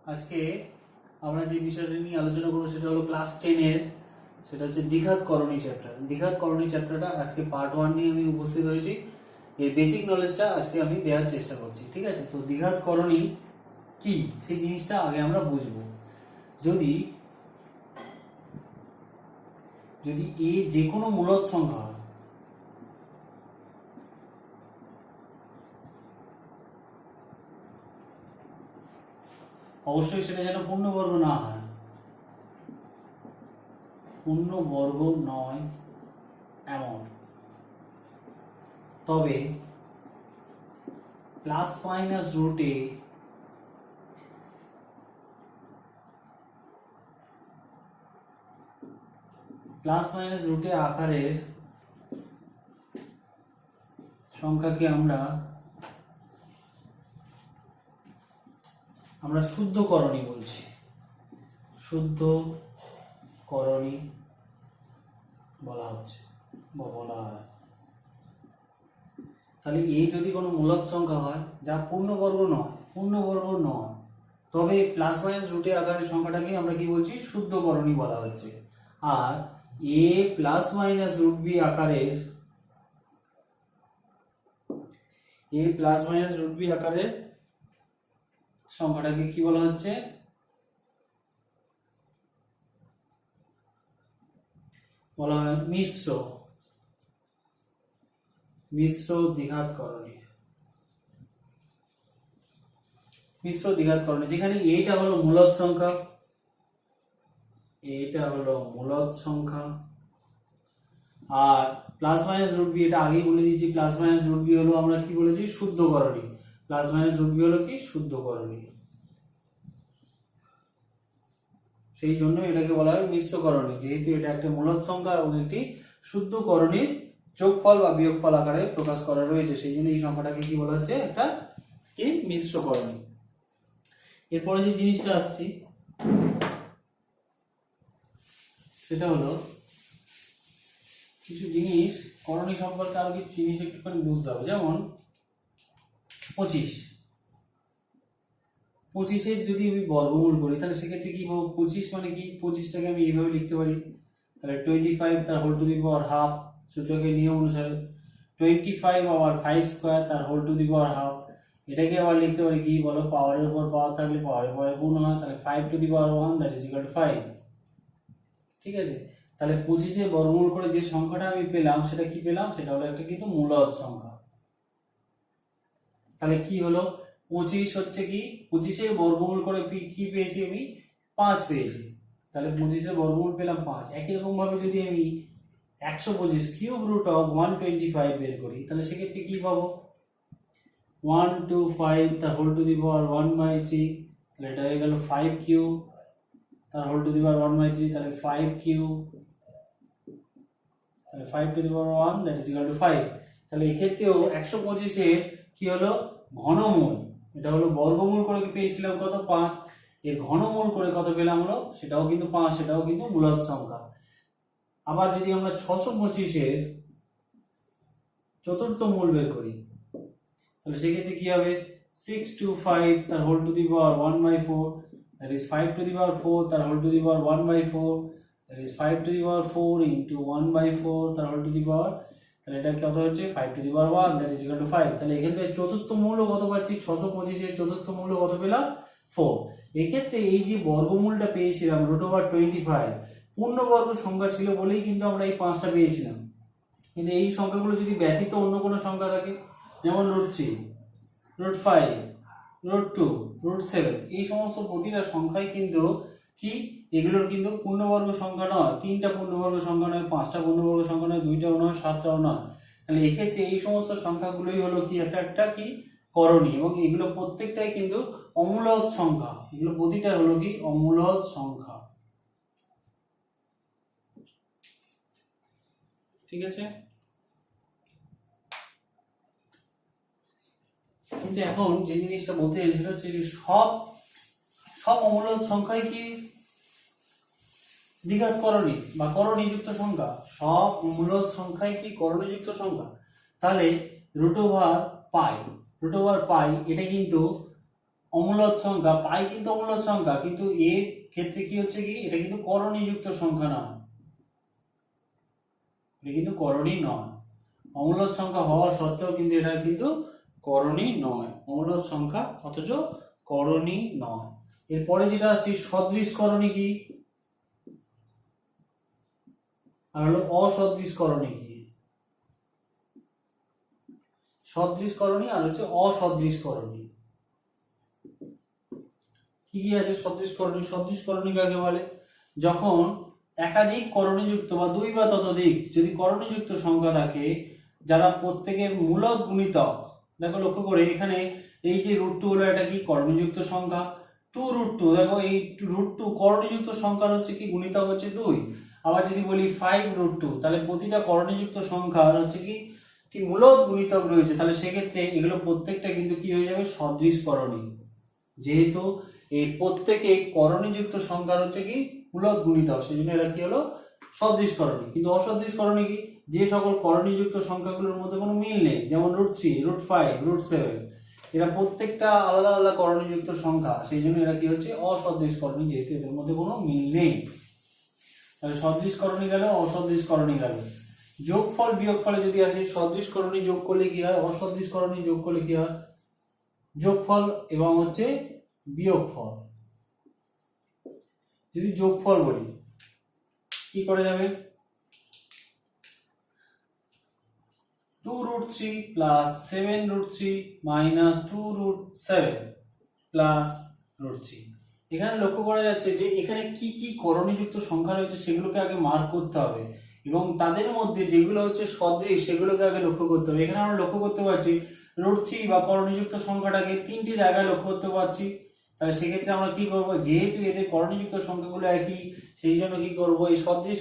আজকে আমরা যে বিষয়টা নিয়ে আলোচনা করব সেটা হলো ক্লাস 10 এর, সেটা হচ্ছে দ্বিঘাত করণী চ্যাপ্টার। দ্বিঘাত করণী চ্যাপ্টারটা আজকে পার্ট 1 নিয়ে আমি উপস্থিত হয়েছি। এই বেসিক নলেজটা আজকে আমি দেওয়ার চেষ্টা করছি, ঠিক আছে? তো দ্বিঘাত করণী কি সেই জিনিসটা আগে আমরা বুঝবো। যদি যদি এ যে কোনো মূলদ সংখ্যা হয়, অবশ্যই সেটা যেন পূর্ণবর্গ না হয়, পূর্ণবর্গ নয় এমন, তবে প্লাস মাইনাস রুটে আকারের সংখ্যাকে আমরা শুদ্ধ করণী বলছি। শুদ্ধ করণী বলা হচ্ছে বা বলা হয়। তাহলে এই যদি কোনো মূলদ সংখ্যা হয় যা পূর্ণবর্গ নয়, তবে প্লাস মাইনাস রুটে আকারের সংখ্যাটাকে আমরা কি বলছি? শুদ্ধ করণী বলা হচ্ছে। আর এ প্লাস মাইনাস রুট বি আকারের সংখ্যাটাকে কি বলা হচ্ছে? বলা হয় মিশ্র দ্বিঘাত করণী। যেখানে এইটা হলো মূলদ সংখ্যা, আর প্লাস মাইনাস রুট বি, এটা আগেই বলে দিয়েছি, প্লাস মাইনাস রুট বি হলো আমরা কি বলেছি? শুদ্ধ করণী। প্লাস মাইনাস রুট বি হলো কি? শুদ্ধ করণী। সেই জন্য এটাকে বলা হয় মিশ্র করণী, যেহেতু এটা একটা মূলদ সংখ্যা এবং একটি শুদ্ধ করণীর যোগফল বা বিয়োগফল আকারে প্রকাশ করা রয়েছে, সেই জন্য এই সংখ্যাটাকে কি বলা হচ্ছে? একটা কি? মিশ্র করণী। এরপরে যে জিনিসটা আসছি সেটা হলো কিছু জিনিস করণী সম্পর্কে আরো কিছু জিনিস একটুখানি বুঝতে হবে। যেমন 25-এর যদি আমি বর্গমূল করি তাহলে সেক্ষেত্রে কি পাবো? 25 মানে কি? 25টাকে আমি এইভাবে লিখতে পারি, তাহলে 25 তার whole to the power half, সূচকের নিয়ম অনুসারে 25 আবার 5 স্কয়ার তার whole to the power half. এটাকে আবার লিখতে পারি কি বলো? পাওয়ারের উপর পাওয়ার থাকলে পাওয়ারের পরে গুণ হয়, তাহলে 5 two the power 1 that is equal to 5। ঠিক আছে? তাহলে 25-এর বর্গমূল করে যে সংখ্যাটা আমি পেলাম সেটা কি পেলাম? সেটা হলো একটা কিন্তু মূলদ সংখ্যা। তাহলে কি হলো? 25 হচ্ছে কি? 25-এর বর্গমূল করে কি পেয়েছি আমি? 5 পেয়েছি। তাহলে 25-এর বর্গমূল পেলাম 5। একই রকম ভাবে যদি আমি 125 কিউব রুট অফ 125 বের করি তাহলে সেক্ষেত্রে কি পাবো? 125 তার হোল টু দি পাওয়ার 1/3, তাহলে এটা হয়ে গেল 5 কিউব তার হোল টু দি পাওয়ার 1/3, তাহলে 5 কিউব, তাহলে 5 two the power 1 that is equal to 5। তাহলে এক্ষেত্রেও 125-এর কি হলো? ঘনমূল। এটা হলো বর্গমূল করে পেয়েছিলাম কত? 5। এর ঘনমূল করে কত পেলাম হলো? সেটাও কিন্তু 5, সেটাও কিন্তু মূলদ সংখ্যা। আবার যদি আমরা 625-এর চতুর্থ মূল বের করি তাহলে সেক্ষেত্রে কি হবে? 625 তার whole to the power 1/4, that is 5 to the power 4 তার whole to the power 1/4, that is 5 to the power 4 into 1/4 তার হোল টু দি পাওয়ার, তাহলে এটা কত হচ্ছে? 5 to the power 1 that is equal to 5। তাহলে এখান থেকে চতুর্থ মূল্য কত পাচ্ছি? 625-এর চতুর্থ মূল্য কত পেলাম? 4। এক্ষেত্রে এই যে বর্গমূলটা পেয়েছিলাম √25 পূর্ণবর্গ সংখ্যা ছিল বলেই কিন্তু আমরা এই 5টা পেয়েছিলাম। কিন্তু এই সংখ্যাগুলো যদি ব্যতীত অন্য কোনো সংখ্যা থাকে, যেমন √3, √5, √2, √7, এই সমস্ত প্রতিটা সংখ্যাই কিন্তু কি? এগুলোর কিন্তু পূর্ণবর্গ সংখ্যা নয়। 3টা পূর্ণবর্গ সংখ্যা নয়, 5টা পূর্ণবর্গ সংখ্যা নয়, 2টাও নয়, 7টাও নয়। তাহলে এক্ষেত্রে এই সমস্ত সংখ্যাগুলোই হলো কি? একটা কি? করণী। এবং এগুলো প্রত্যেকটাই কিন্তু অমূলদ সংখ্যা। এগুলো প্রতিটা হলো কি? অমূলদ সংখ্যা। ঠিক আছে? কিন্তু এখন যে জিনিসটা বলতে চাই সেটা হচ্ছে যে সব অমূলদ সংখ্যাই কি দ্বিঘাত করণী বা করণীযুক্ত সংখ্যা? সব মূলদ সংখ্যাই কি করণীযুক্ত সংখ্যা? তাহলে √π এটা কিন্তু অমূলদ সংখ্যা, পাই কিন্তু অমূলদ সংখ্যা, কিন্তু এর ক্ষেত্রে কি হচ্ছে কি এটা কিন্তু করণীযুক্ত সংখ্যা নয়, এটা কিন্তু করণী নয়। অমূলদ সংখ্যা হওয়া সত্ত্বেও কিন্তু এটা কিন্তু করণী নয়, অমূলদ সংখ্যা অথচ করণী নয়। এরপরে যেটা আসছে সদৃশ করণী কি আর হলো অসদৃশ করণী কি। সদৃশ করণী আর হচ্ছে অসদৃশ করণী। কি কি আছে সদৃশ করণী? সদৃশ করণী কাকে বলে? যখন একাধিক করণীযুক্ত বা দুই বা ততোধিক যদি করণীযুক্ত সংখ্যা থাকে যারা প্রত্যেকের মূলদ গুণিতক, দেখো লক্ষ্য করে এখানে এই যে √2 হলো এটা কি করণীযুক্ত সংখ্যা, 2√2 দেখো এই √2 করণীযুক্ত সংখ্যার হচ্ছে কি গুণিতক হচ্ছে 2। আবার যদি বলি 5√2 তাহলে প্রতিটা করণীযুক্ত সংখ্যার হচ্ছে কি কি মূলদ গুণিতক রয়েছে, তাহলে সেক্ষেত্রে এগুলো প্রত্যেকটা কিন্তু কি হয়ে যাবে সদৃশ করণী, যেহেতু এই প্রত্যেকে করণীযুক্ত সংখ্যার হচ্ছে কি মূলদ গুণিতক, সেই জন্য এরা কি হলো সদৃশ করণী। কিন্তু অসদৃশ করণী কি? যে সকল করণীযুক্ত সংখ্যাগুলোর মধ্যে কোনো মিল নেই, যেমন √3 √5 √7 এরা প্রত্যেকটা আলাদা আলাদা করণীযুক্ত সংখ্যা, সেই জন্য এরা কি হচ্ছে অসদৃশ করণী, যেহেতু এদের মধ্যে কোনো মিল নেই। তাহলে সদৃশ করণী গেল, অসদৃশ করণী গেল। যোগফল বিয়োগফলে যদি আসে, সদৃশ করণী যোগ করলে কি হয়, অসদৃশ করণী যোগ করলে কি হয়, যোগফল এবং হচ্ছে বিয়োগফল। যদি যোগফল বলি কি করে যাবে, 2√3 প্লাস 7√3 মাইনাস 2√7 প্লাস √3। এখানে লক্ষ্য করা যাচ্ছে যে এখানে কি কি করণীযুক্ত সংখ্যা রয়েছে সেগুলোকে আগে মার্ক করতে হবে এবং তাদের মধ্যে যেগুলো হচ্ছে সদৃশ সেগুলোকে আগে লক্ষ্য করতে হবে। এখানে আমরা লক্ষ্য করতে পারছি √3 বা করণীযুক্ত সংখ্যাটাকে তিনটি জায়গায় লক্ষ্য করতে পারছি। তাহলে সেক্ষেত্রে আমরা কি করব, যেহেতু এদের করণীযুক্ত সংখ্যাগুলো একই, সেই জন্য কি করব এই সদৃশ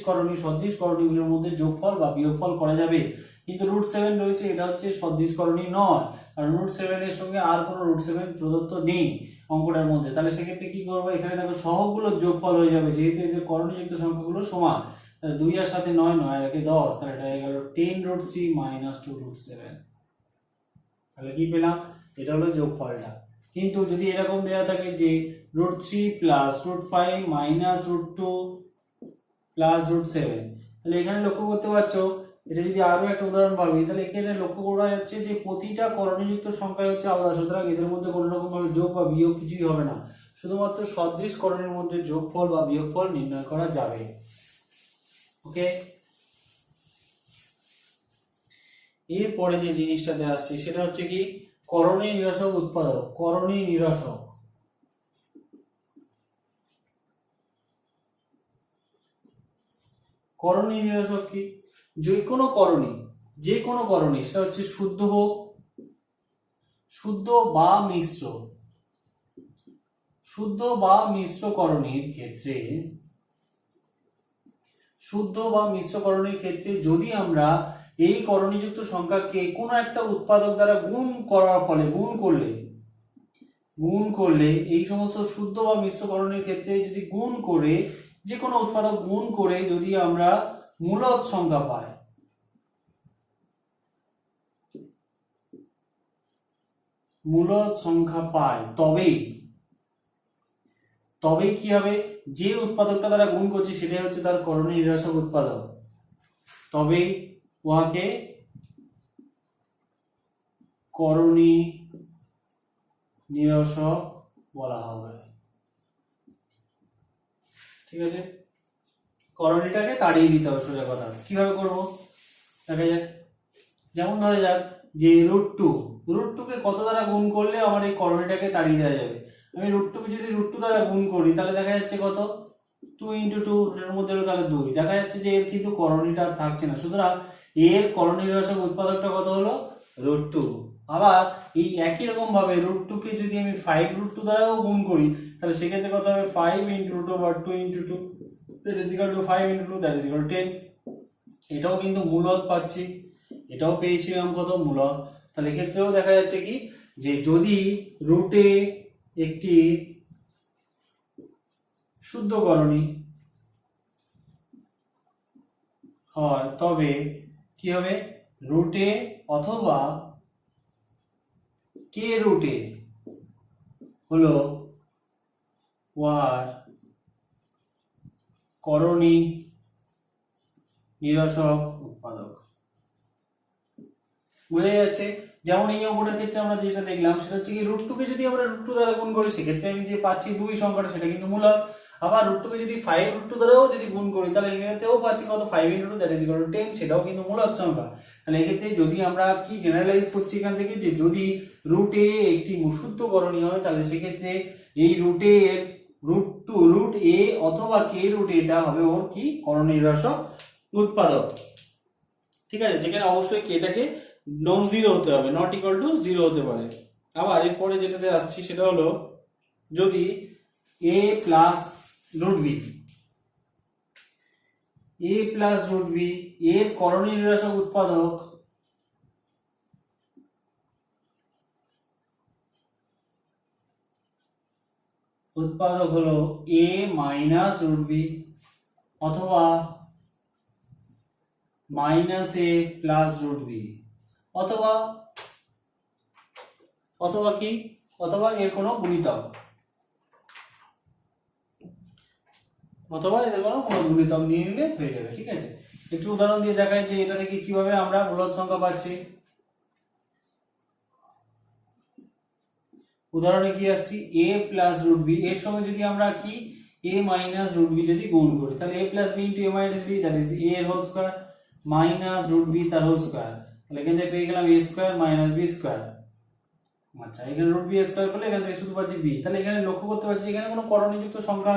করণীগুলোর মধ্যে যোগফল বা বিয়োগফল করা যাবে। কিন্তু √7 রয়েছে, এটা হচ্ছে সদৃশ করণী নয়, কারণ √7 এর সঙ্গে আর কোনো √7 প্রদত্ত নেই অঙ্কটার মধ্যে। তাহলে সেক্ষেত্রে কি করবো, এখানে দেখো সহগগুলোর যোগফল হয়ে যাবে, যেহেতু এদের করণীযুক্ত সংখ্যাগুলো সমান। তাহলে 2 এর সাথে 9, 9 আর 10, তাহলে এটা হয়ে গেল 10√3 মাইনাস 2√7। তাহলে কি পেলাম, এটা হলো যোগফলটা। কিন্তু যদি এরকম দেওয়া থাকে যে √3 প্লাস √5 মাইনাস √2 প্লাস √7, তাহলে এখানে লক্ষ্য করতে পারছো, এটা যদি আরো একটা উদাহরণ পাবি, তাহলে এখানে লক্ষ্য করা যাচ্ছে যে প্রতিটা করণীযুক্ত সংখ্যা হচ্ছে আলাদা, সুতরাং এদের মধ্যে কোনো রকম ভাবে যোগ বা বিয়োগ কিছুই হবে না, শুধুমাত্র সদৃশ করণের মধ্যে যোগফল বা বিয়োগফল নির্ণয় করা যাবে। ওকে, এরপরে যে জিনিসটাতে আসছে সেটা হচ্ছে কি করণী নিরসক উৎপাদক। করণী নিরসক, করণী নিরসক কি, যে কোনো করণী সেটা হচ্ছে শুদ্ধ হোক, শুদ্ধ বা মিশ্র করণীর ক্ষেত্রে, যদি আমরা এই করণীযুক্ত সংখ্যাকে কোনো একটা উৎপাদক দ্বারা গুণ করার ফলে গুণ করলে এই সমস্ত শুদ্ধ বা মিশ্র করণীর ক্ষেত্রে যদি গুণ করে, যে কোনো উৎপাদক গুণ করে যদি আমরা মূলদ সংখ্যা পাই, তবেই কি হবে, যে উৎপাদকটা দ্বারা গুণ করছে সেটাই হচ্ছে তার করণী নিরসক উৎপাদক, তবেই উহাকে করণী নিরসক বলা হবে। ঠিক আছে, করণীটাকে তাড়িয়ে দিতে হবে, সোজা কথা। কিভাবে করব দেখা যাক, যেমন ধরে যাক যে √2 কে কত দ্বারা গুণ করলে আমার এই করণীটাকে তাড়িয়ে দেওয়া যাবে। আমি √2 কে যদি √2 দ্বারা গুণ করি তাহলে দেখা যাচ্ছে কত, 2 × 2 এর মধ্যে হলো তাহলে 2, দেখা যাচ্ছে যে এর কিন্তু করণীটা থাকছে না, সুতরাং এর করণী নিরসক উৎপাদকটা কত হলো √2। আবার এই একই রকম ভাবে √2 কে যদি আমি 5√2 দ্বারাও গুণ করি তাহলে সেক্ষেত্রে কত হবে, 5 × 2 বা 2 × 2 that is equal to 5 × 2 that is equal to 10। এটাও কিন্তু মূলদ পাচ্ছি, এটাও পেয়েছিলাম কত মূলদ। তাহলে এক্ষেত্রেও দেখা যাচ্ছে কি যে যদি রুটে একটি শুদ্ধ করণী হয় তবে কি হবে, রুটে অথবা কে রুটে হলো ওয়ার করণী নিরসক উৎপাদক। বোঝা যাচ্ছে? যেমন এই অঙ্কটার ক্ষেত্রে আমরা যেটা দেখলাম সেটা হচ্ছে কি √2 কে যদি আমরা √2 দ্বারা গুণ করি সেক্ষেত্রে আমি যে পাচ্ছি 2 সংখ্যাটা সেটা কিন্তু মূলক। আবার √2 কে যদি 5√2 দ্বারাও যদি গুণ করি তাহলে এক্ষেত্রেও পাচ্ছি কত 5 × 2 দ্যাট ইজ ইকুয়াল টু 10, সেটাও কিন্তু মূলক সংখ্যা। তাহলে এক্ষেত্রে যদি আমরা কি জেনারেলাইজ করছি এখান থেকে যে যদি √a একটি শুদ্ধ করণী হয় তাহলে সেক্ষেত্রে এই √a এর √a অথবা k√a টা হবে ওর কি করণী নিরসক উৎপাদক। ঠিক আছে, যেখানে অবশ্যই কেটাকে নন জিরো হতে হবে, নট ইকুয়াল টু জিরো হতে পারে। আবার এরপরে যেটাতে আসছি সেটা হলো যদি a প্লাস √b এর করণী নিরসক উৎপাদক হলো a মাইনাস √b অথবা মাইনাস a প্লাস √b অথবা কি অথবা এর কোনো গুণিতক, অথবা এদের কোনো গুণিতক নিয়ে নিলে হয়ে যাবে। ঠিক আছে, একটু উদাহরণ দিয়ে দেখাই যে এটা থেকে কিভাবে আমরা মূলদ সংখ্যা পাচ্ছি। উদাহরণে কি আসছি a প্লাস √b এর সঙ্গে যদি আমরা কি a মাইনাস √b যদি গুণ করি তাহলে a plus b into a minus b that is a এর হোল স্কয়ার মাইনাস √b তার হোল স্কয়ার। তাহলে এখান থেকে পেয়ে গেলাম a square minus b square. আচ্ছা, এখানে √b স্কয়ার করলে এখান থেকে শুধু পাচ্ছি b। তাহলে এখানে লক্ষ্য করতে পারছি এখানে কোনো করণীযুক্ত সংখ্যা